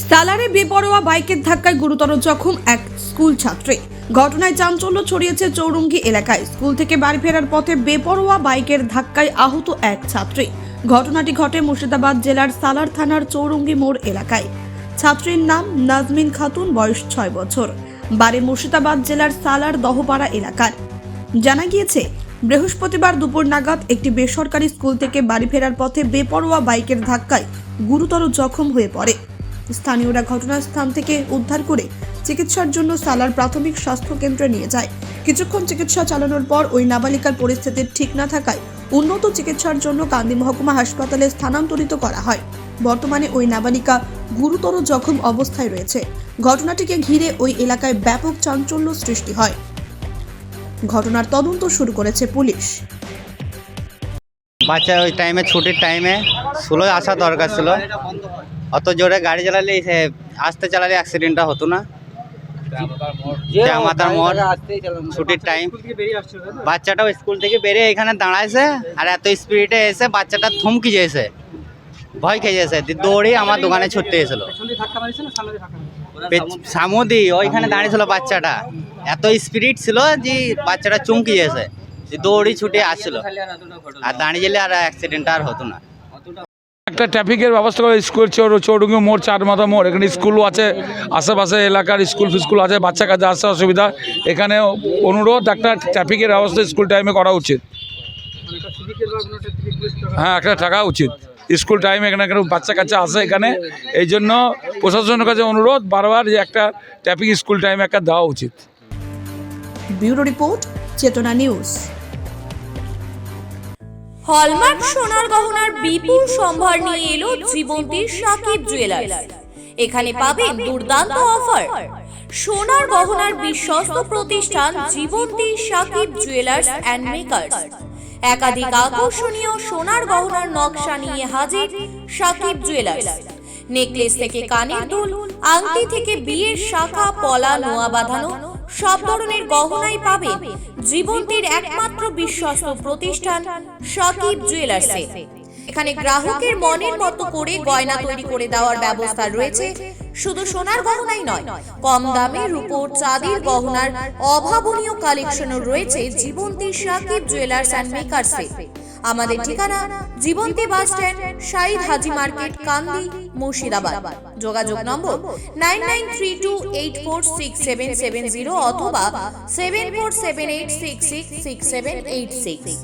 সালারে বেপরোয়া বাইকের ধাক্কায় গুরুতর জখম এক স্কুল ছাত্রী। ঘটনায় চাঞ্চল্য ছড়িয়েছে চৌরঙ্গি এলাকায়। স্কুল থেকে বাড়ি ফেরার পথে বেপরোয়া বাইকের ধাক্কায় আহত এক ছাত্রী। ঘটনাটি ঘটে মুর্শিদাবাদ জেলার সালার থানার চৌরঙ্গি মোড় এলাকায়। ছাত্রীর নাম নাজমিন খাতুন, বয়স 6 বছর, বাড়ি মুর্শিদাবাদ জেলার সালার দহপাড়া এলাকার। জানা গিয়েছে, বৃহস্পতিবার দুপুর নাগাদ একটি বেসরকারি স্কুল থেকে বাড়ি ফেরার পথে বেপরোয়া বাইকের ধাক্কায় গুরুতর জখম হয়ে পড়ে। স্থানীয়রা ঘটনাস্থান থেকে উদ্ধার করে চিকিৎসার জন্য সালার প্রাথমিক স্বাস্থ্য কেন্দ্রে নিয়ে যায়। কিছুক্ষণ চিকিৎসা চালানোর পর ওই নাবালিকার পরিস্থিতি ঠিক না থাকায় উন্নত চিকিৎসার জন্য কান্দি মহকুমা হাসপাতালে স্থানান্তরিত করা হয়। বর্তমানে ওই নাবালিকা গুরুতর জখম অবস্থায় রয়েছে। ঘটনাটিকে ঘিরে ওই এলাকায় ব্যাপক চাঞ্চল্য সৃষ্টি হয়। ঘটনার তদন্ত শুরু করেছে পুলিশ। বাচ্চা ওই টাইমে ছুটির টাইমে স্কুলে আসা দরকার ছিল। অত জোরে গাড়ি চালালে আস্তে চালালে অ্যাক্সিডেন্টটা হতো না। মাতার মোড় ছুটির টাইম, বাচ্চাটাও স্কুল থেকে বেরিয়ে এখানে দাঁড়াইছে আর এত স্পিডে এসে বাচ্চাটা থমকি যেয়েছে, ভয় খেয়ে যেয়েছে, দৌড়ে আমার দোকানে ছুটতে এসেছিল। সামুদি ওইখানে দাঁড়িয়েছিল, বাচ্চাটা এত স্পিড ছিল যে বাচ্চাটা চমকি যেয়েছে, দৌড়ি ছুটে আসছিল আর দাঁড়িয়ে গেলে আর অ্যাক্সিডেন্ট আর হতো না। একটা ট্রাফিকের ব্যবস্থা করে স্কুল চৌরঙ্গি মোড়, চার মাথা মোড়, এখানে স্কুলও আছে, আশেপাশে এলাকার স্কুল আছে, বাচ্চা কাছে আসতে অসুবিধা। এখানে অনুরোধ, একটা ট্রাফিকের ব্যবস্থা স্কুল টাইমে করা উচিত। হ্যাঁ, একটা থাকা উচিত স্কুল টাইমে। এখানে বাচ্চা কাছে আসে এখানে, এই জন্য প্রশাসনের কাছে অনুরোধ বারবার যে একটা ট্রাফিক স্কুল টাইমে একটা দেওয়া উচিত। ব্যুরো রিপোর্ট, চেতনা নিউজ। হলমার্ক সোনার গহনার বিপুল সম্ভার নিয়ে এলো জীবন্তীর সাকিব জুয়েলার্স। এখানে পাবেন দুর্দান্ত অফার। সোনার গহনার বিশ্বস্ত প্রতিষ্ঠান Jibonti Sakib jewellers and makers. একাধিক আকর্ষণীয় সোনার গহনার নকশা নিয়ে হাজির সাকিব জুয়েলার্স। নেকলেস থেকে কানের দুল, আংটি থেকে বিয়ের শাখা, পলা, নোয়া বাঁধানো সব ধরনের গহনাই পাবেন জীবন্তীর একমাত্র বিশ্বস্ত প্রতিষ্ঠান সাকিব জুয়েলার্সে। এখানে গ্রাহকের মনের মতো করে গয়না তৈরি করে দেওয়ার ব্যবস্থা রয়েছে। শুধু সোনার গহনাই নয়, কম দামে রূপোর, চাঁদির গহনার অভাবনীয় কালেকশনও রয়েছে জীবন্তী সাকিব জুয়েলার্স অ্যান্ড মেকার্সে। আমাদের ঠিকানা জীবন্তী বাস স্ট্যান্ড, শাহিদ হাজি মার্কেট, কান্দি, মুর্শিদাবাদ। যোগাযোগ নম্বর 9932846770 অথবা 7478666786।